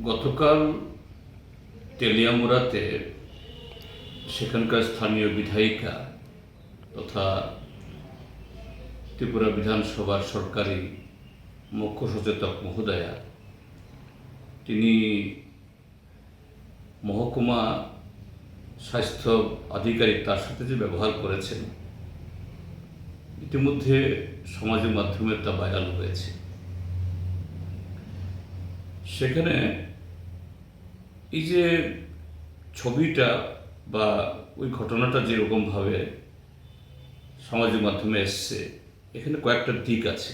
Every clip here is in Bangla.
গতকাল তেলিয়ামুড়াতে সেখানকার স্থানীয় বিধায়িকা তথা ত্রিপুরা বিধানসভার সরকারি মুখ্য সচেতক মহোদয়া তিনি মহকুমা স্বাস্থ্য আধিকারিক তার সাথে যে ব্যবহার করেছেন ইতিমধ্যে সমাজের মাধ্যমে তা ভাইরাল হয়েছে। সেখানে এই যে ছবিটা বা ওই ঘটনাটা যেরকমভাবে সমাজের মাধ্যমে এসছে, এখানে কয়েকটা দিক আছে।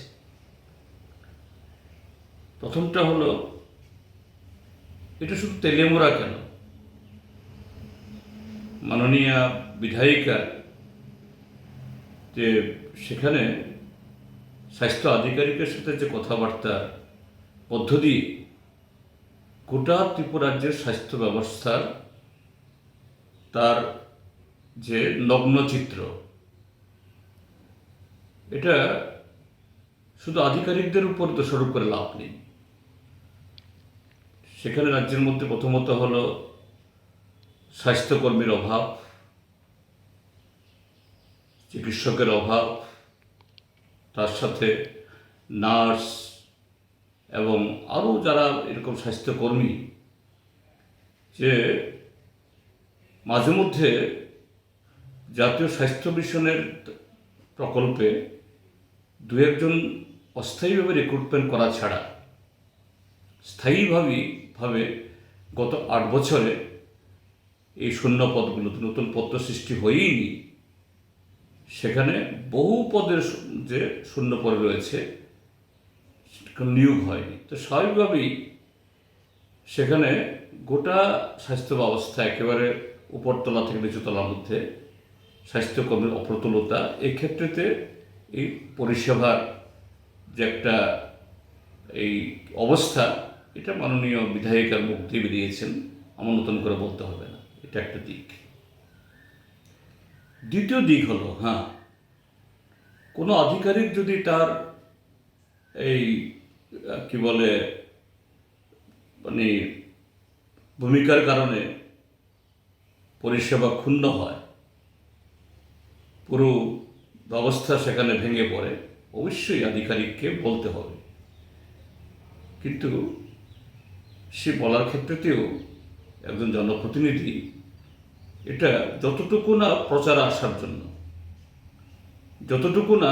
প্রথমটা হলো, এটা শুধু তেলিয়ামুড়া কেন, মাননীয়া বিধায়িকা যে সেখানে স্বাস্থ্য আধিকারিকের সাথে যে কথাবার্তার পদ্ধতি গোটা ত্রিপুরা রাজ্যের স্বাস্থ্য ব্যবস্থার তার যে নগ্ন চিত্র, এটা শুধু আধিকারিকদের উপর দোষারোপ করে লাভ নেই। সেখানে রাজ্যের মধ্যে প্রথমত হলো স্বাস্থ্যকর্মীর অভাব, চিকিৎসকের অভাব, তার সাথে নার্স এবং আরও যারা এরকম স্বাস্থ্যকর্মী, যে মাঝে মধ্যে জাতীয় স্বাস্থ্য মিশনের প্রকল্পে দু একজন অস্থায়ীভাবে রিক্রুটমেন্ট করা ছাড়া স্থায়ীভাবে গত 8 বছরে এই শূন্য পদগুলোতে নতুন পদ সৃষ্টি হয়ইনি। সেখানে বহু পদের যে শূন্য পদে রয়েছে নিয়োগ হয়নি। তো স্বাভাবিকভাবেই সেখানে গোটা স্বাস্থ্য ব্যবস্থা একেবারে উপরতলা থেকে নিচুতলার মধ্যে স্বাস্থ্যকর্মীর অপ্রতুলতা, এই ক্ষেত্রেতে এই পরিষেবার যে একটা এই অবস্থা, এটা মাননীয় বিধায়িকার মুখ দিয়ে বেরিয়েছেন, আমার নতুন করে বলতে হবে না। এটা একটা দিক। দ্বিতীয় দিক হলো, কোনো আধিকারিক যদি তার এই কি বলে মানে ভূমিকার কারণে পরিষেবা ক্ষুণ্ণ হয়, পুরো ব্যবস্থা সেখানে ভেঙে পড়ে, অবশ্যই আধিকারিককে বলতে হবে। কিন্তু সে বলার ক্ষেত্রেতেও একজন জনপ্রতিনিধি এটা যতটুকু না প্রচার আসার জন্য, যতটুকু না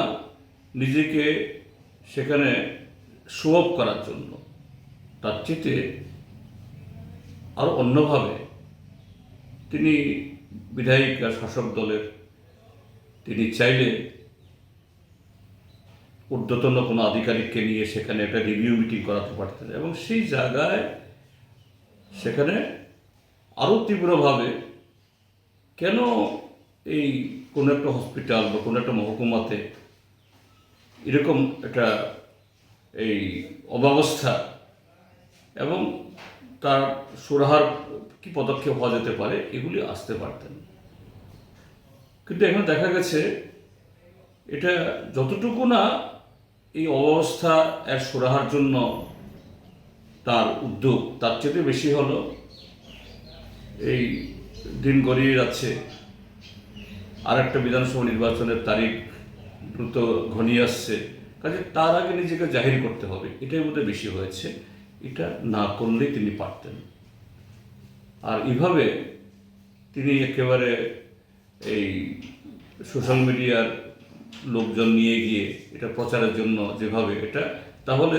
নিজেকে সেখানে শো অফ করার জন্য, তার চেয়ে আরও অন্যভাবে তিনি বিধায়িকা শাসক দলের, তিনি চাইলে ঊর্ধ্বতন কোনো আধিকারিককে নিয়ে সেখানে একটা রিভিউ মিটিং করাতে পারতেন এবং সেই জায়গায় সেখানে আরও তীব্রভাবে কেন এই কোনো একটা হসপিটাল বা কোনো একটা মহকুমাতে এরকম একটা এই অব্যবস্থা এবং তার সুরাহার কী পদক্ষেপ হওয়া যেতে পারে, এগুলি আসতে পারতেন। কিন্তু এখন দেখা গেছে এটা যতটুকু না এই অবস্থা এর সুরাহার জন্য তার উদ্যোগ, তার চেয়ে বেশি হলো এই দিন গড়িয়ে যাচ্ছে, আর একটা বিধানসভা নির্বাচনের তারিখ দ্রুত ঘনিয়ে আসছে, কাজে তার আগে নিজেকে জাহির করতে হবে, এটাই বোধহয় বেশি হয়েছে। এটা না করলেই তিনি পারতেন। আর এইভাবে তিনি একেবারে এই সোশ্যাল মিডিয়ার লোকজন নিয়ে গিয়ে এটা প্রচারের জন্য যেভাবে এটা, তাহলে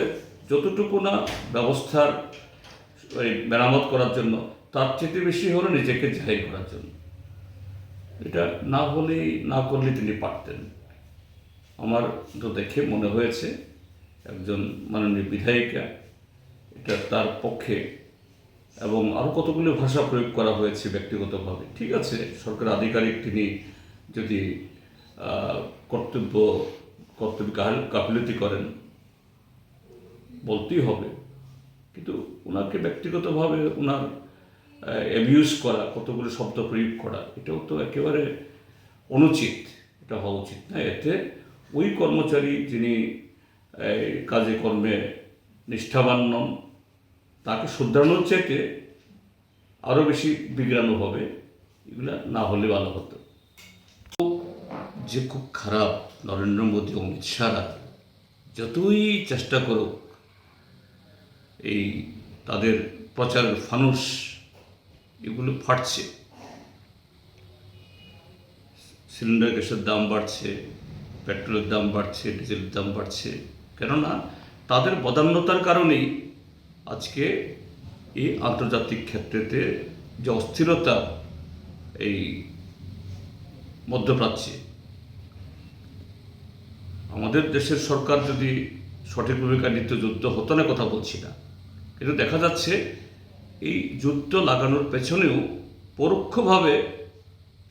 যতটুকু না ব্যবস্থার ওই মেরামত করার জন্য, তার চেয়ে বেশি হলো নিজেকে জাহির করার জন্য। এটা না করলে তিনি পারতেন। আমার তো দেখে মনে হয়েছে একজন মাননীয় বিধায়িকা, এটা তার পক্ষে, এবং আরও কতগুলো ভাষা প্রয়োগ করা হয়েছে ব্যক্তিগতভাবে। ঠিক আছে, সরকার আধিকারিক, তিনি যদি কর্তব্য গাফিলতি করেন বলতেই হবে, কিন্তু ওনাকে ব্যক্তিগতভাবে ওনার অ্যাবিউজ করা, কতগুলো শব্দ প্রয়োগ করা, এটাও তো একেবারে অনুচিত। এটা হওয়া উচিত না। এতে ওই কর্মচারী যিনি কাজে কর্মে নিষ্ঠাবান নন তাকে শুধরানোর চাইতে আরও বেশি বিগড়ানো হবে, এগুলো না হলে ভালো হতো। যে খুব খারাপ নরেন্দ্র মোদী, অমিত শাহরা যতই চেষ্টা করুক এই তাদের প্রচারের ফানুস এগুলো ফাটছে। সিলিন্ডার গ্যাসের দাম বাড়ছে, পেট্রোলের দাম বাড়ছে, ডিজেলের দাম বাড়ছে, কেননা তাদের বদান্যতার কারণেই আজকে এই আন্তর্জাতিক ক্ষেত্রেতে যে অস্থিরতা এই মধ্যপ্রাচ্যে, আমাদের দেশের সরকার যদি সঠিক ভূমিকা নিত যুদ্ধ হতো না, কথা বলছি না, কিন্তু দেখা যাচ্ছে এই যুদ্ধ লাগানোর পেছনেও পরোক্ষভাবে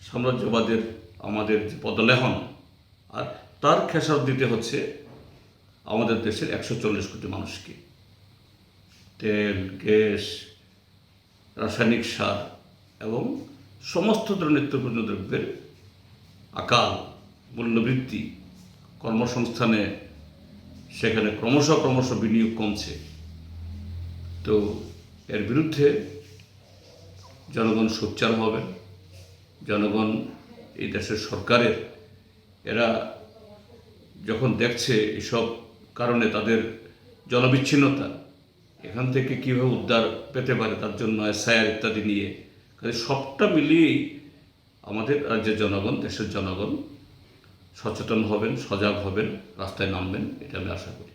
সাম্রাজ্যবাদের আমাদের যে পদলেহন, আর তার খেসারত দিতে হচ্ছে আমাদের দেশের 140 কোটি মানুষকে। তেল, গ্যাস, রাসায়নিক সার এবং সমস্ত ধরনের নিত্যপ্রয়োজনীয় দ্রব্যের আকাল মূল্যবৃদ্ধি, কর্মসংস্থানে সেখানে ক্রমশ বিনিয়োগ কমছে। তো এর বিরুদ্ধে জনগণ সোচ্চার হবেন। জনগণ এই দেশের সরকারের এরা যখন দেখছে এসব কারণে তাদের জনবিচ্ছিন্নতা, এখান থেকে কীভাবে উদ্ধার পেতে পারে তার জন্য এসআইআর ইত্যাদি নিয়ে, কাজে সবটা মিলিয়েই আমাদের রাজ্যের জনগণ, দেশের জনগণ সচেতন হবেন, সজাগ হবেন, রাস্তায় নামবেন, এটা আমি আশা করি।